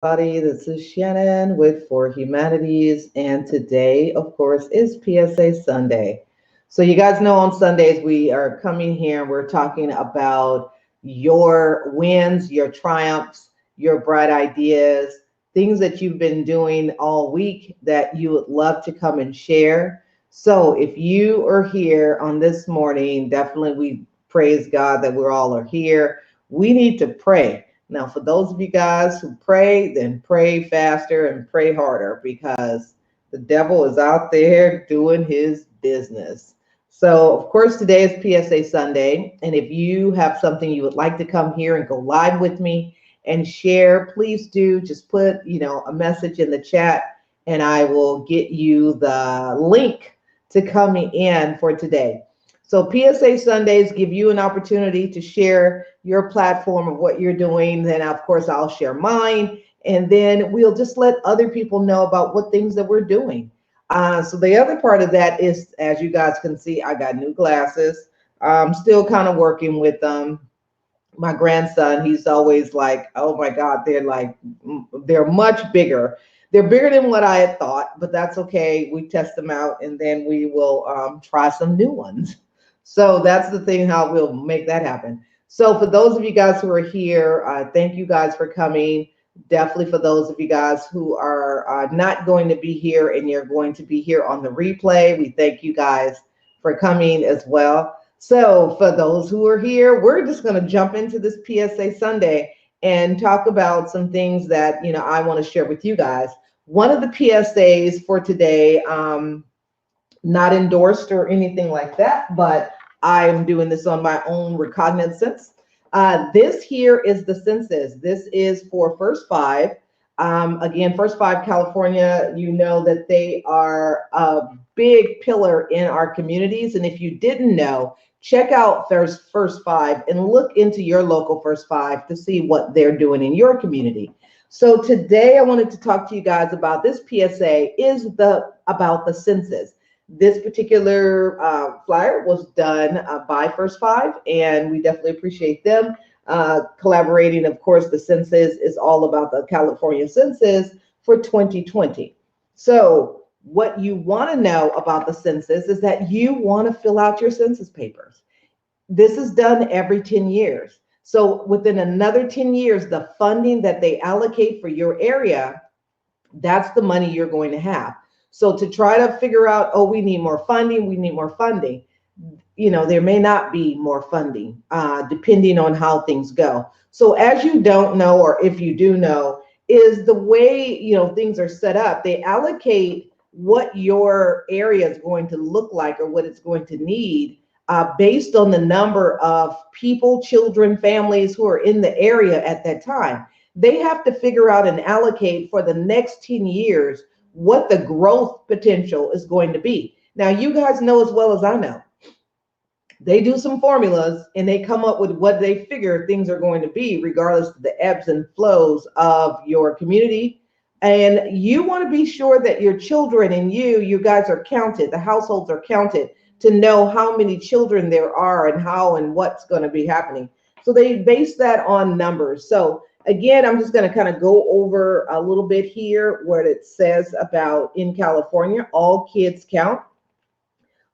everybody. This is Shannon with For Humanities, and today, of course, is PSA Sunday. So, you guys know on Sundays we are coming here and we're talking about your wins, your triumphs, your bright ideas, things that you've been doing all week that you would love to come and share. So, if you are here on this morning, definitely we praise God that we're all are here. We need to pray. Now, for those of you guys who pray, then pray faster and pray harder because the devil is out there doing his business. So, of course, today is PSA Sunday. And if you have something you would like to come here and go live with me and share, please do just put, a message in the chat and I will get you the link to come in for today. So PSA Sundays give you an opportunity to share your platform of what you're doing. Then, of course, I'll share mine. And then we'll just let other people know about what things that we're doing. So the other part of that is, as you guys can see, I got new glasses. I'm still kind of working with them. My grandson, he's always like, oh my God, they're much bigger. They're bigger than what I had thought, but that's okay. We test them out and then we will try some new ones. So that's the thing, how we'll make that happen. So for those of you guys who are here, thank you guys for coming. Definitely for those of you guys who are not going to be here and you're going to be here on the replay, we thank you guys for coming as well. So for those who are here, we're just going to jump into this PSA Sunday and talk about some things that, I want to share with you guys. One of the PSAs for today, not endorsed or anything like that, but I'm doing this on my own recognizance. This here is the census. This is for First Five. Again, First Five California, you know that they are a big pillar in our communities. And if you didn't know, check out First Five and look into your local First Five to see what they're doing in your community. So today I wanted to talk to you guys about this PSA is about the census. This particular flyer was done by First Five, and we definitely appreciate them collaborating. Of course, the census is all about the California census for 2020. So what you want to know about the census is that you want to fill out your census papers. This is done every 10 years. So within another 10 years, the funding that they allocate for your area, that's the money you're going to have. So to try to figure out, oh, we need more funding, there may not be more funding depending on how things go. So as you don't know, or if you do know, is the way, things are set up, they allocate what your area is going to look like or what it's going to need based on the number of people, children, families who are in the area at that time. They have to figure out and allocate for the next 10 years what the growth potential is going to be. Now, you guys know as well as I know, they do some formulas and they come up with what they figure things are going to be, regardless of the ebbs and flows of your community. And you want to be sure that your children and you guys are counted, the households are counted to know how many children there are and how and what's going to be happening. So they base that on numbers. So again, I'm just going to kind of go over a little bit here what it says about in California, all kids count.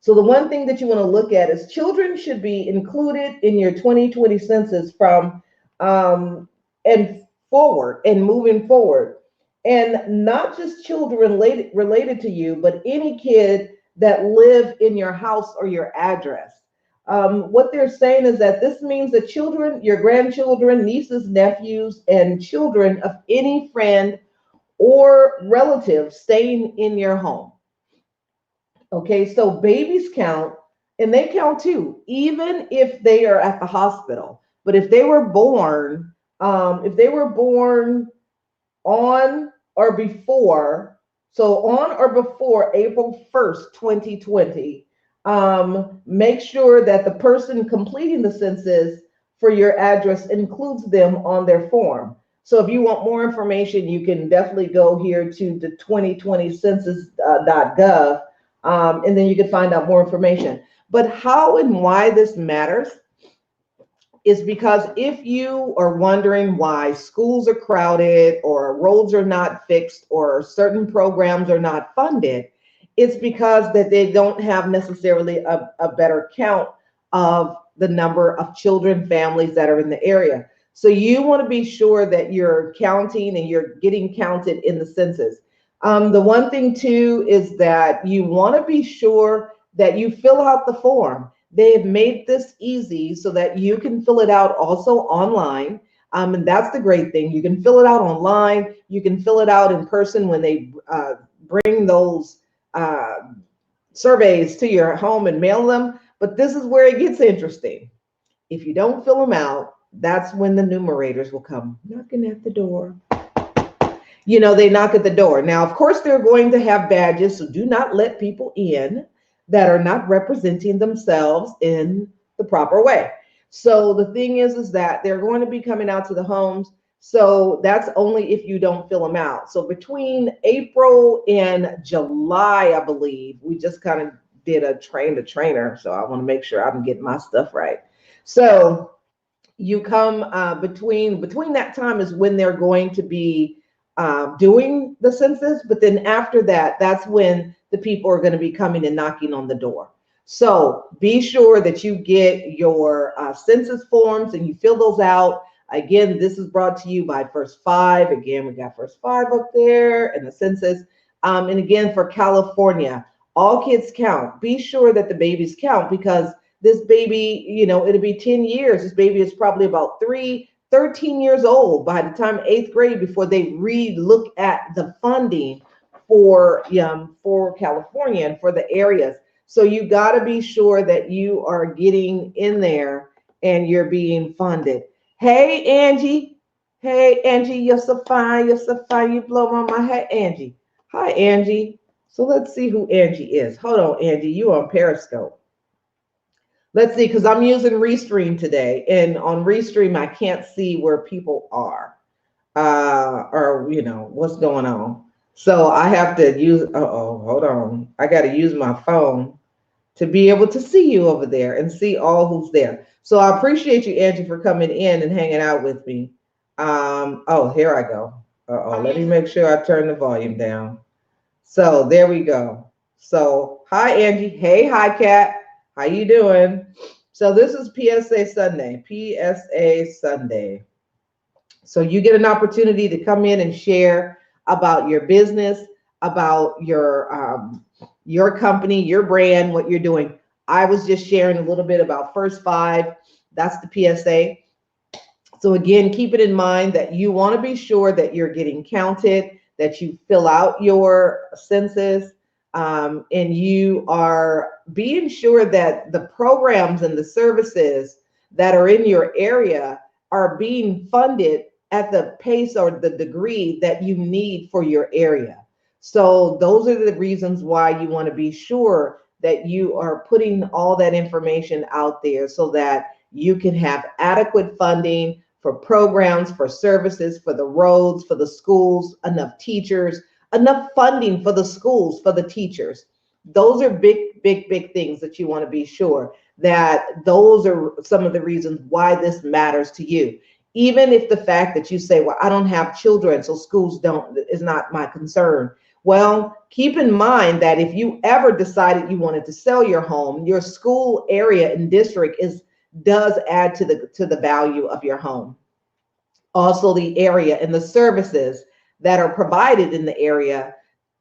So the one thing that you want to look at is children should be included in your 2020 census from and forward and moving forward. And not just children related to you, but any kid that live in your house or your address. What they're saying is that this means that children, your grandchildren, nieces, nephews, and children of any friend or relative staying in your home. Okay, so babies count, and they count too, even if they are at the hospital. But if they were born, on or before, so on or before April 1st, 2020, make sure that the person completing the census for your address includes them on their form. So if you want more information, you can definitely go here to the 2020 census.gov, and then you can find out more information. But how and why this matters is because if you are wondering why schools are crowded or roads are not fixed or certain programs are not funded, it's because that they don't have necessarily a better count of the number of children, families that are in the area. So you want to be sure that you're counting and you're getting counted in the census. The one thing too is that you want to be sure that you fill out the form. They have made this easy so that you can fill it out also online. And that's the great thing. You can fill it out online. You can fill it out in person when they bring those uh, surveys to your home and mail them. But this is where it gets interesting. If you don't fill them out, that's when the numerators will come knocking at the door. You know, they knock at the door. Now, of course, they're going to have badges, so do not let people in that are not representing themselves in the proper way. So the thing is that they're going to be coming out to the homes. So that's only if you don't fill them out. So between April and July, I believe, we just kind of did a train the trainer. So I want to make sure I'm getting my stuff right. So you come between that time is when they're going to be doing the census, but then after that, that's when the people are going to be coming and knocking on the door. So be sure that you get your census forms and you fill those out. Again, this is brought to you by First Five. Again, we got First Five up there and the census. And again, for California, all kids count. Be sure that the babies count because this baby, you know, it'll be 10 years. This baby is probably about 13 years old by the time 8th grade before they re-look at the funding for California and for the areas. So you got to be sure that you are getting in there and you're being funded. Hey, Angie. Hey, Angie, you're so fine. You're so fine. You blow my mind. Hey, Angie. Hi, Angie. So let's see who Angie is. Hold on, Angie. You on Periscope. Let's see, because I'm using Restream today. And on Restream, I can't see where people are or, you know, what's going on. So I have to use, hold on. I got to use my phone to be able to see you over there and see all who's there. So I appreciate you, Angie, for coming in and hanging out with me. Oh, here I go. Let me make sure I turn the volume down. So there we go. So hi, Angie. Hey, hi, Kat. How you doing? So this is PSA Sunday. PSA Sunday. So you get an opportunity to come in and share about your business, about your company, your brand, what you're doing. I was just sharing a little bit about First Five. That's the PSA. So again, keep it in mind that you want to be sure that you're getting counted, that you fill out your census, and you are being sure that the programs and the services that are in your area are being funded at the pace or the degree that you need for your area. So those are the reasons why you want to be sure that you are putting all that information out there so that you can have adequate funding for programs, for services, for the roads, for the schools, enough teachers, enough funding for the schools, for the teachers. Those are big, big, big things that you want to be sure that those are some of the reasons why this matters to you. Even if the fact that you say, well, I don't have children, so schools is not my concern. Well, keep in mind that if you ever decided you wanted to sell your home, your school area and district does add to the value of your home. Also, the area and the services that are provided in the area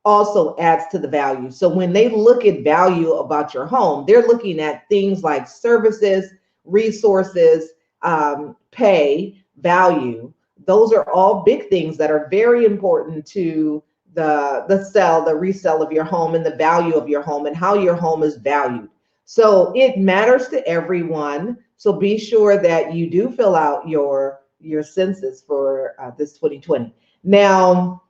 also adds to the value. So when they look at value about your home, they're looking at things like services, resources, pay, value. Those are all big things that are very important to the resale of your home and the value of your home and how your home is valued. So it matters to everyone. So be sure that you do fill out your census for this 2020. Now,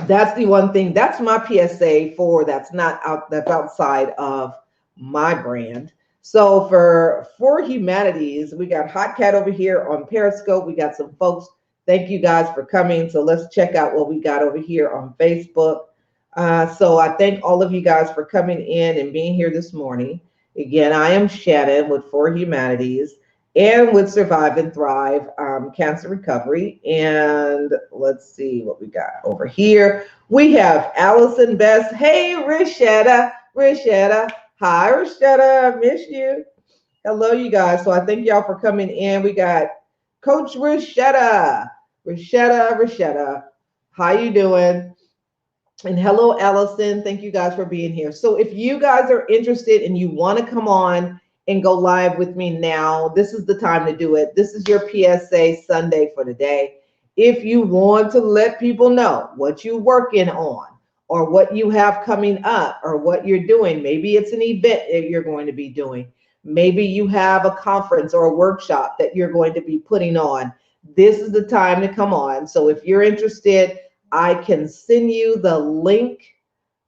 that's the one thing. That's my PSA that's outside of my brand. So for humanities, we got Hot Cat over here on Periscope. We got some folks. Thank you guys for coming. So let's check out what we got over here on Facebook. So I thank all of you guys for coming in and being here this morning. Again, I am Shannon with For Humanities. and with Survive and Thrive Cancer Recovery. And let's see what we got over here. We have Allison Best. Hey, Rashetta. Rashetta. Hi, Rashetta. I miss you. Hello, you guys. So I thank y'all for coming in. We got Coach Rashetta. Rashetta. How you doing? And hello, Allison. Thank you guys for being here. So if you guys are interested and you want to come on and go live with me now, this is the time to do it. This is your PSA Sunday for today. If you want to let people know what you're working on or what you have coming up or what you're doing, maybe it's an event that you're going to be doing. Maybe you have a conference or a workshop that you're going to be putting on. This is the time to come on. So if you're interested, I can send you the link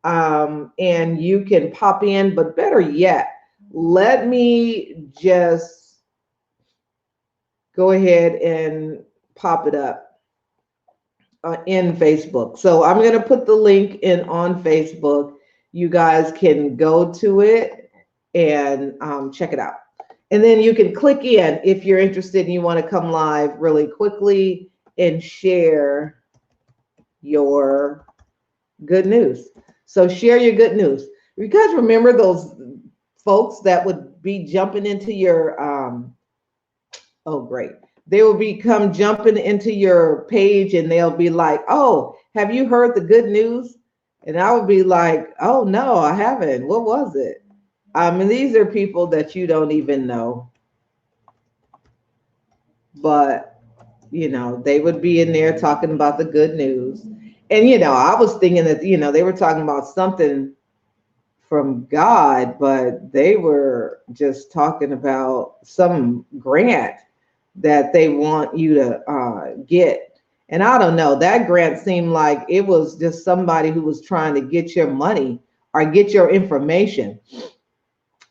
and you can pop in, but better yet, let me just go ahead and pop it up in Facebook. So I'm going to put the link in on Facebook. You guys can go to it and check it out. And then you can click in if you're interested and you want to come live really quickly and share your good news. So share your good news. You guys remember those folks that would be jumping into your oh great, they will become jumping into your page and they'll be like, oh, have you heard the good news? And I would be like, oh no, I haven't. What was it? And these are people that you don't even know, but you know, they would be in there talking about the good news. And you know, I was thinking that, you know, they were talking about something from God, but they were just talking about some grant that they want you to get. And I don't know, that grant seemed like it was just somebody who was trying to get your money or get your information.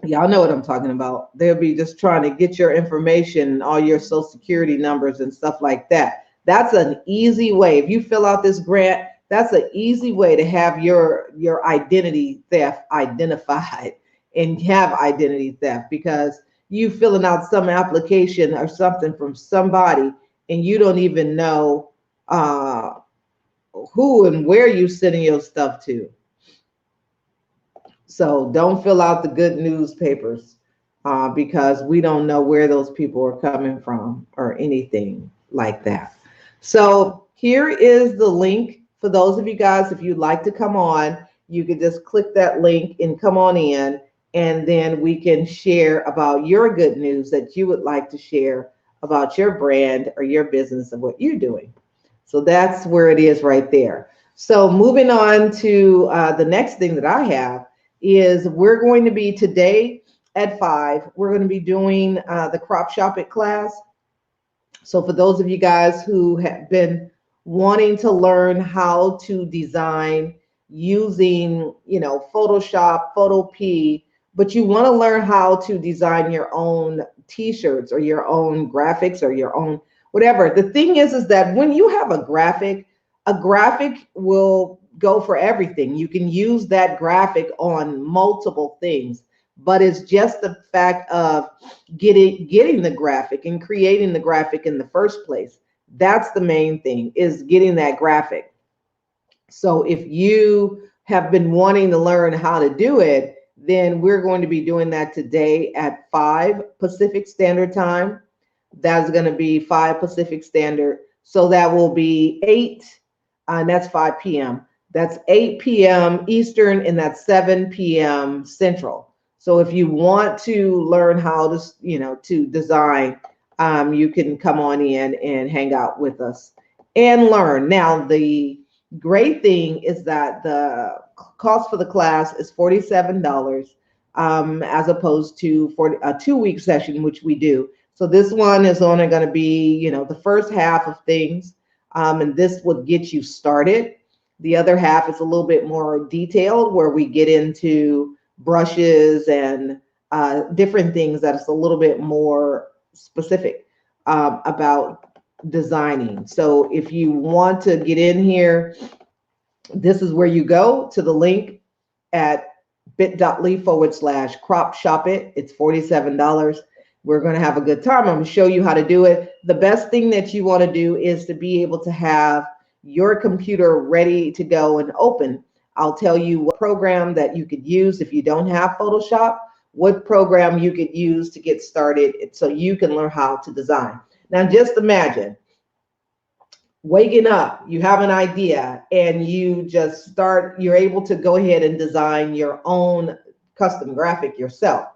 Y'all know what I'm talking about. They'll be just trying to get your information, all your social security numbers and stuff like that. That's an easy way. If you fill out this grant, that's an easy way to have your identity theft identified and have identity theft, because you filling out some application or something from somebody and you don't even know who and where you sending your stuff to. So don't fill out the good newspapers because we don't know where those people are coming from or anything like that. So here is the link for those of you guys. If you'd like to come on, you could just click that link and come on in, and then we can share about your good news that you would like to share about your brand or your business and what you're doing. So that's where it is right there. So moving on to the next thing that I have is we're going to be today at 5, we're going to be doing the crop shop it class. So for those of you guys who have been wanting to learn how to design using, you know, Photoshop, Photopea, but you want to learn how to design your own t-shirts or your own graphics or your own whatever. The thing is that when you have a graphic will go for everything. You can use that graphic on multiple things, but it's just the fact of getting the graphic and creating the graphic in the first place. That's the main thing, is getting that graphic. So if you have been wanting to learn how to do it, then we're going to be doing that today at 5 Pacific Standard Time. That's going to be 5 Pacific Standard. So that will be 8, and that's 5 p.m. That's 8 p.m. Eastern, and that's 7 p.m. Central. So if you want to learn how to, you know, to design, you can come on in and hang out with us and learn. Now, the great thing is that the cost for the class is $47 as opposed to for a 2-week session, which we do. So this one is only going to be, you know, the first half of things, and this would get you started. The other half is a little bit more detailed, where we get into brushes and different things that is a little bit more specific about designing. So if you want to get in here, this is where you go to the link at bit.ly/crop shop it. It's $47. We're going to have a good time. I'm going to show you how to do it. The best thing that you want to do is to be able to have your computer ready to go and open. I'll tell you what program that you could use if you don't have Photoshop, what program you could use to get started so you can learn how to design. Now, just imagine waking up, you have an idea, and you just start, you're able to go ahead and design your own custom graphic yourself.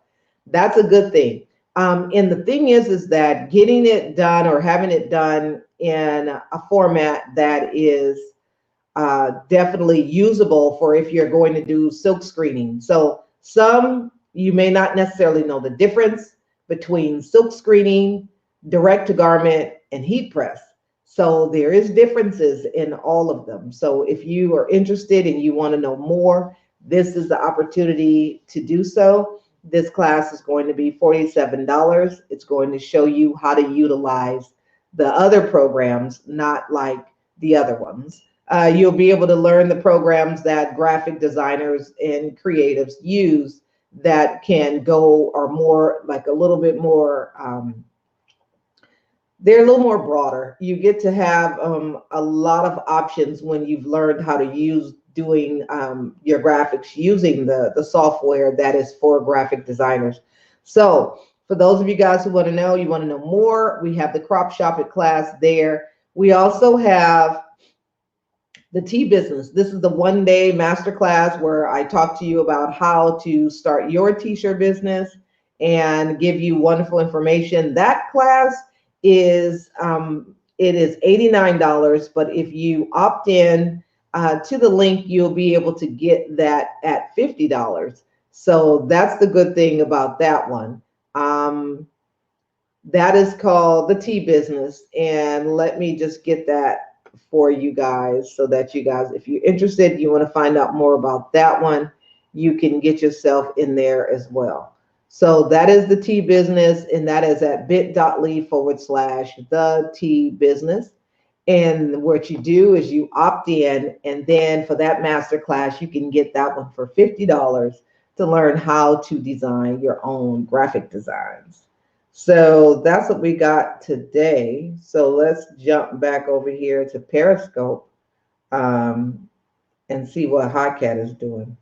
That's a good thing. And the thing is that getting it done or having it done in a format that is definitely usable for if you're going to do silk screening. So some, you may not necessarily know the difference between silk screening, direct to garment, and heat press. So there is differences in all of them. So if you are interested and you want to know more, this is the opportunity to do so. This class is going to be $47. It's going to show you how to utilize the other programs, not like the other ones. You'll be able to learn the programs that graphic designers and creatives use that can go or more like a little bit more, they're a little more broader. You get to have a lot of options when you've learned how to use doing your graphics using the software that is for graphic designers. So for those of you guys who want to know more, we have the Crop Shop It class there. We also have the tea business. This is the one-day masterclass where I talk to you about how to start your t-shirt business and give you wonderful information. That class is it is $89, but if you opt in to the link, you'll be able to get that at $50. So that's the good thing about that one. That is called the tea business, and let me just get that for you guys so that you guys, if you're interested, you want to find out more about that one, you can get yourself in there as well. So that is the tea business, and that is at bit.ly/the tea business. And what you do is you opt in, and then for that masterclass, you can get that one for $50 to learn how to design your own graphic designs. So that's what we got today. So let's jump back over here to Periscope and see what HiCat is doing.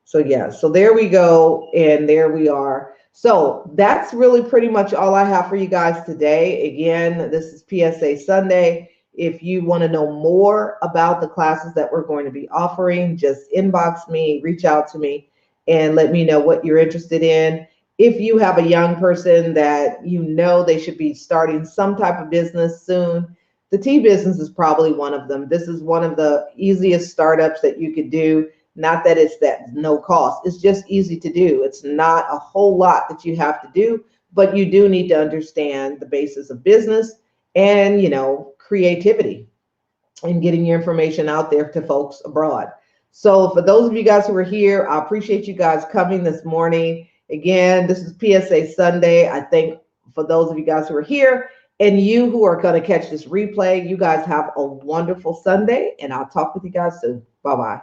So yeah, so there we go, and there we are. So that's really pretty much all I have for you guys today. Again, this is PSA Sunday. If you want to know more about the classes that we're going to be offering, just inbox me, reach out to me, and let me know what you're interested in. If you have a young person that you know they should be starting some type of business soon, the tea business is probably one of them. This is one of the easiest startups that you could do. Not that it's that no cost. It's just easy to do. It's not a whole lot that you have to do, but you do need to understand the basis of business and, you know, creativity and getting your information out there to folks abroad. So for those of you guys who are here, I appreciate you guys coming this morning. Again, this is PSA Sunday. I thank for those of you guys who are here, and you who are going to catch this replay. You guys have a wonderful Sunday, and I'll talk with you guys soon. Bye-bye.